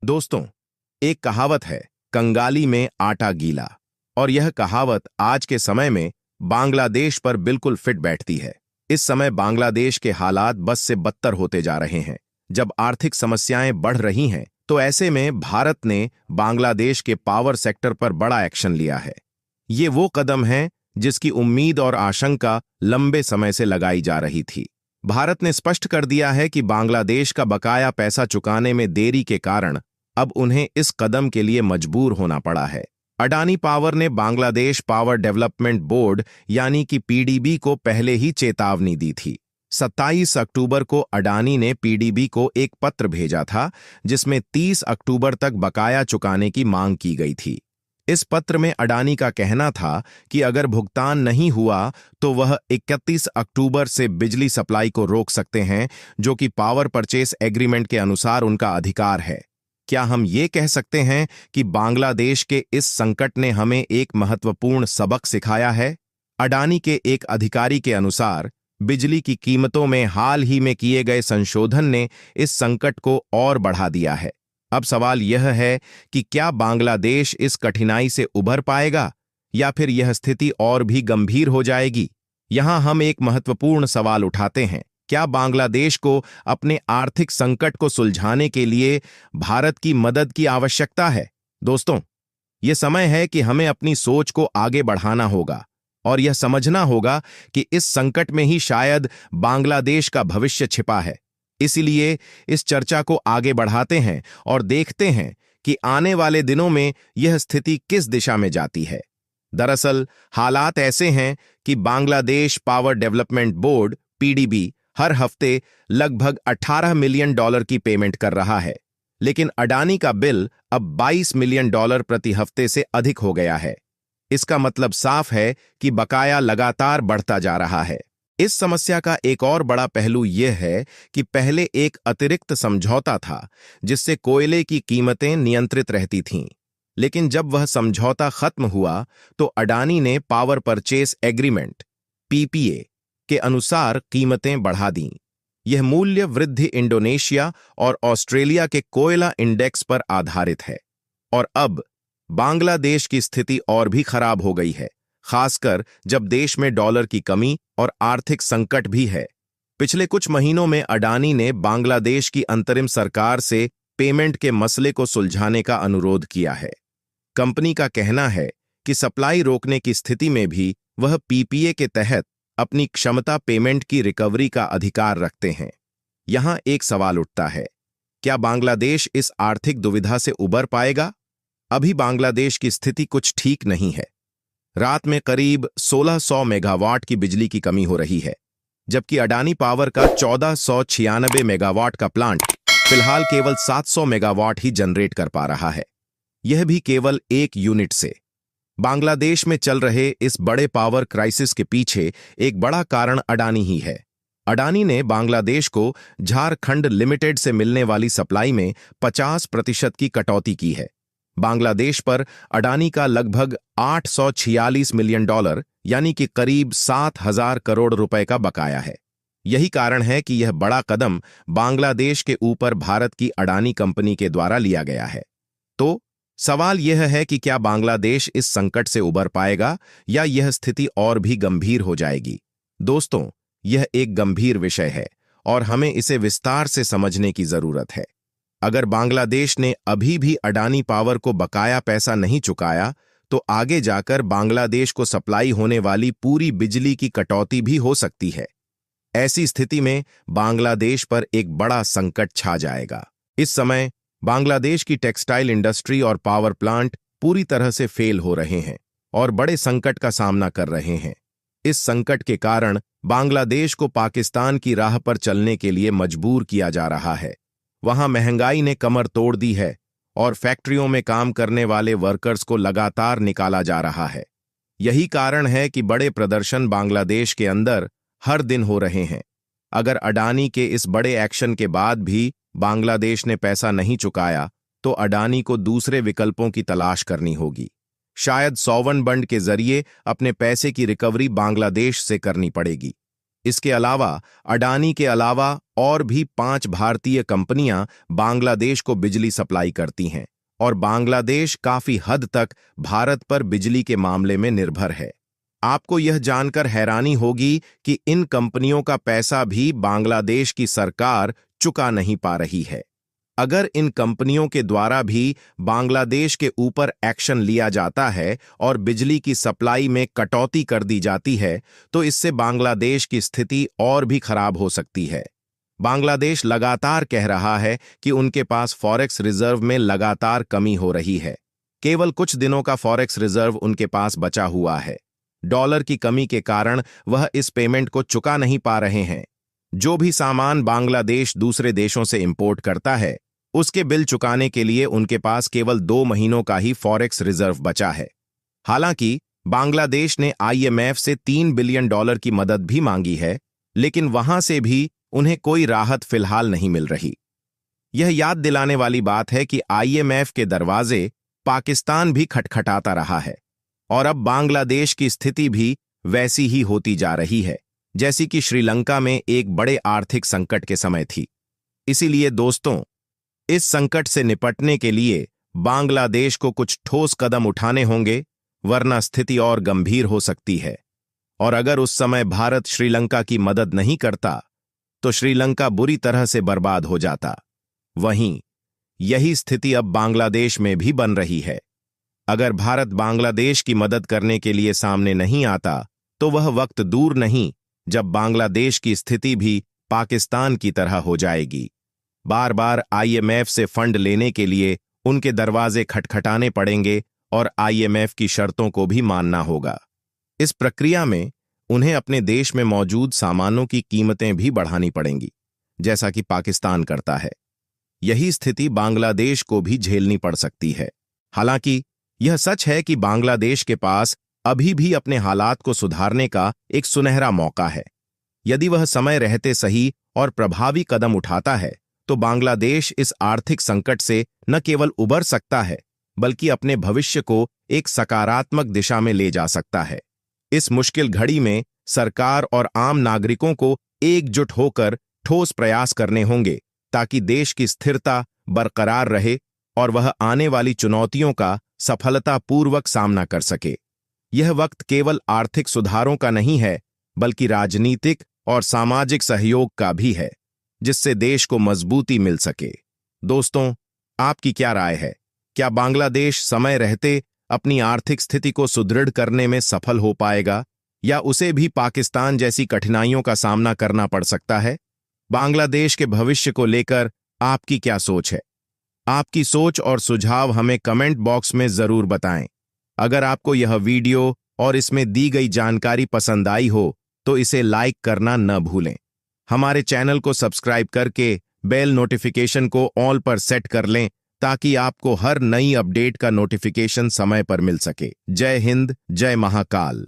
दोस्तों, एक कहावत है, कंगाली में आटा गीला। और यह कहावत आज के समय में बांग्लादेश पर बिल्कुल फिट बैठती है। इस समय बांग्लादेश के हालात बस से बदतर होते जा रहे हैं। जब आर्थिक समस्याएं बढ़ रही हैं, तो ऐसे में भारत ने बांग्लादेश के पावर सेक्टर पर बड़ा एक्शन लिया है। ये वो कदम है जिसकी उम्मीद और आशंका लंबे समय से लगाई जा रही थी। भारत ने स्पष्ट कर दिया है कि बांग्लादेश का बकाया पैसा चुकाने में देरी के कारण अब उन्हें इस कदम के लिए मजबूर होना पड़ा है। अडानी पावर ने बांग्लादेश पावर डेवलपमेंट बोर्ड यानी कि पीडीबी को पहले ही चेतावनी दी थी। 27 अक्टूबर को अडानी ने पीडीबी को एक पत्र भेजा था, जिसमें 30 अक्टूबर तक बकाया चुकाने की मांग की गई थी। इस पत्र में अडानी का कहना था कि अगर भुगतान नहीं हुआ तो वह 31 अक्टूबर से बिजली सप्लाई को रोक सकते हैं, जो कि पावर परचेस एग्रीमेंट के अनुसार उनका अधिकार है। क्या हम ये कह सकते हैं कि बांग्लादेश के इस संकट ने हमें एक महत्वपूर्ण सबक सिखाया है? अडानी के एक अधिकारी के अनुसार बिजली की कीमतों में हाल ही में किए गए संशोधन ने इस संकट को और बढ़ा दिया है। अब सवाल यह है कि क्या बांग्लादेश इस कठिनाई से उभर पाएगा या फिर यह स्थिति और भी गंभीर हो जाएगी? यहां हम एक महत्वपूर्ण सवाल उठाते हैं। क्या बांग्लादेश को अपने आर्थिक संकट को सुलझाने के लिए भारत की मदद की आवश्यकता है? दोस्तों, यह समय है कि हमें अपनी सोच को आगे बढ़ाना होगा और यह समझना होगा कि इस संकट में ही शायद बांग्लादेश का भविष्य छिपा है। इसलिए इस चर्चा को आगे बढ़ाते हैं और देखते हैं कि आने वाले दिनों में यह स्थिति किस दिशा में जाती है। दरअसल हालात ऐसे हैं कि Bangladesh power development board PDB हर हफ्ते लगभग 18 मिलियन डॉलर की पेमेंट कर रहा है, लेकिन अडानी का बिल अब 22 मिलियन डॉलर प्रति हफ्ते से अधिक हो गया है। इसका मतलब साफ है कि बकाया लगातार बढ़ता जा रहा है। इस समस्या का एक और बड़ा पहलू यह है कि पहले एक अतिरिक्त समझौता था जिससे कोयले की कीमतें नियंत्रित रहती थीं, लेकिन जब वह समझौता खत्म हुआ तो अडानी ने पावर परचेस एग्रीमेंट पीपीए के अनुसार कीमतें बढ़ा दीं। यह मूल्य वृद्धि इंडोनेशिया और ऑस्ट्रेलिया के कोयला इंडेक्स पर आधारित है। और अब बांग्लादेश की स्थिति और भी खराब हो गई है, खासकर जब देश में डॉलर की कमी और आर्थिक संकट भी है। पिछले कुछ महीनों में अडानी ने बांग्लादेश की अंतरिम सरकार से पेमेंट के मसले को सुलझाने का अनुरोध किया है। कंपनी का कहना है कि सप्लाई रोकने की स्थिति में भी वह पीपीए के तहत अपनी क्षमता पेमेंट की रिकवरी का अधिकार रखते हैं। यहां एक सवाल उठता है, क्या बांग्लादेश इस आर्थिक दुविधा से उबर पाएगा? अभी बांग्लादेश की स्थिति कुछ ठीक नहीं है। रात में करीब 1600 मेगावाट की बिजली की कमी हो रही है, जबकि अडानी पावर का 1496 मेगावाट का प्लांट फिलहाल केवल 700 मेगावाट ही जनरेट कर पा रहा है, यह भी केवल एक यूनिट से। बांग्लादेश में चल रहे इस बड़े पावर क्राइसिस के पीछे एक बड़ा कारण अडानी ही है। अडानी ने बांग्लादेश को झारखंड लिमिटेड से मिलने वाली सप्लाई में 50% की कटौती की है। बांग्लादेश पर अडानी का लगभग 846 मिलियन डॉलर यानी कि करीब 7,000 करोड़ रुपए का बकाया है। यही कारण है कि यह बड़ा कदम बांग्लादेश के ऊपर भारत की अडानी कंपनी के द्वारा लिया गया है। तो सवाल यह है कि क्या बांग्लादेश इस संकट से उबर पाएगा या यह स्थिति और भी गंभीर हो जाएगी? दोस्तों, यह एक गंभीर विषय है और हमें इसे विस्तार से समझने की जरूरत है। अगर बांग्लादेश ने अभी भी अडानी पावर को बकाया पैसा नहीं चुकाया, तो आगे जाकर बांग्लादेश को सप्लाई होने वाली पूरी बिजली की कटौती भी हो सकती है। ऐसी स्थिति में बांग्लादेश पर एक बड़ा संकट छा जाएगा। इस समय बांग्लादेश की टेक्सटाइल इंडस्ट्री और पावर प्लांट पूरी तरह से फेल हो रहे हैं और बड़े संकट का सामना कर रहे हैं। इस संकट के कारण बांग्लादेश को पाकिस्तान की राह पर चलने के लिए मजबूर किया जा रहा है। वहां महंगाई ने कमर तोड़ दी है और फैक्ट्रियों में काम करने वाले वर्कर्स को लगातार निकाला जा रहा है। यही कारण है कि बड़े प्रदर्शन बांग्लादेश के अंदर हर दिन हो रहे हैं। अगर अडानी के इस बड़े एक्शन के बाद भी बांग्लादेश ने पैसा नहीं चुकाया, तो अडानी को दूसरे विकल्पों की तलाश करनी होगी। शायद सॉवरेन बॉन्ड के जरिए अपने पैसे की रिकवरी बांग्लादेश से करनी पड़ेगी। इसके अलावा अडानी के अलावा और भी 5 भारतीय कंपनियां बांग्लादेश को बिजली सप्लाई करती हैं और बांग्लादेश काफी हद तक भारत पर बिजली के मामले में निर्भर है। आपको यह जानकर हैरानी होगी कि इन कंपनियों का पैसा भी बांग्लादेश की सरकार चुका नहीं पा रही है। अगर इन कंपनियों के द्वारा भी बांग्लादेश के ऊपर एक्शन लिया जाता है और बिजली की सप्लाई में कटौती कर दी जाती है तो इससे बांग्लादेश की स्थिति और भी खराब हो सकती है। बांग्लादेश लगातार कह रहा है कि उनके पास फॉरेक्स रिजर्व में लगातार कमी हो रही है। केवल कुछ दिनों का फॉरेक्स रिजर्व उनके पास बचा हुआ है। डॉलर की कमी के कारण वह इस पेमेंट को चुका नहीं पा रहे हैं। जो भी सामान बांग्लादेश दूसरे देशों से इंपोर्ट करता है उसके बिल चुकाने के लिए उनके पास केवल 2 महीनों का ही फॉरेक्स रिजर्व बचा है। हालांकि बांग्लादेश ने IMF से $3 बिलियन की मदद भी मांगी है, लेकिन वहां से भी उन्हें कोई राहत फिलहाल नहीं मिल रही। यह याद दिलाने वाली बात है कि IMF के दरवाजे पाकिस्तान भी खटखटाता रहा है और अब बांग्लादेश की स्थिति भी वैसी ही होती जा रही है जैसी कि श्रीलंका में एक बड़े आर्थिक संकट के समय थी। इसीलिए दोस्तों, इस संकट से निपटने के लिए बांग्लादेश को कुछ ठोस कदम उठाने होंगे, वरना स्थिति और गंभीर हो सकती है। और अगर उस समय भारत श्रीलंका की मदद नहीं करता तो श्रीलंका बुरी तरह से बर्बाद हो जाता। वहीं यही स्थिति अब बांग्लादेश में भी बन रही है। अगर भारत बांग्लादेश की मदद करने के लिए सामने नहीं आता तो वह वक्त दूर नहीं जब बांग्लादेश की स्थिति भी पाकिस्तान की तरह हो जाएगी। बार बार IMF से फंड लेने के लिए उनके दरवाजे खटखटाने पड़ेंगे और IMF की शर्तों को भी मानना होगा। इस प्रक्रिया में उन्हें अपने देश में मौजूद सामानों की कीमतें भी बढ़ानी पड़ेंगी, जैसा कि पाकिस्तान करता है। यही स्थिति बांग्लादेश को भी झेलनी पड़ सकती है। हालांकि यह सच है कि बांग्लादेश के पास अभी भी अपने हालात को सुधारने का एक सुनहरा मौका है। यदि वह समय रहते सही और प्रभावी कदम उठाता है तो बांग्लादेश इस आर्थिक संकट से न केवल उबर सकता है बल्कि अपने भविष्य को एक सकारात्मक दिशा में ले जा सकता है। इस मुश्किल घड़ी में सरकार और आम नागरिकों को एकजुट होकर ठोस प्रयास करने होंगे ताकि देश की स्थिरता बरकरार रहे और वह आने वाली चुनौतियों का सफलतापूर्वक सामना कर सके। यह वक्त केवल आर्थिक सुधारों का नहीं है बल्कि राजनीतिक और सामाजिक सहयोग का भी है, जिससे देश को मजबूती मिल सके। दोस्तों, आपकी क्या राय है? क्या बांग्लादेश समय रहते अपनी आर्थिक स्थिति को सुदृढ़ करने में सफल हो पाएगा या उसे भी पाकिस्तान जैसी कठिनाइयों का सामना करना पड़ सकता है? बांग्लादेश के भविष्य को लेकर आपकी क्या सोच है? आपकी सोच और सुझाव हमें कमेंट बॉक्स में जरूर बताएं। अगर आपको यह वीडियो और इसमें दी गई जानकारी पसंद आई हो तो इसे लाइक करना न भूलें। हमारे चैनल को सब्सक्राइब करके बेल नोटिफिकेशन को ऑल पर सेट कर लें ताकि आपको हर नई अपडेट का नोटिफिकेशन समय पर मिल सके। जय हिंद, जय महाकाल।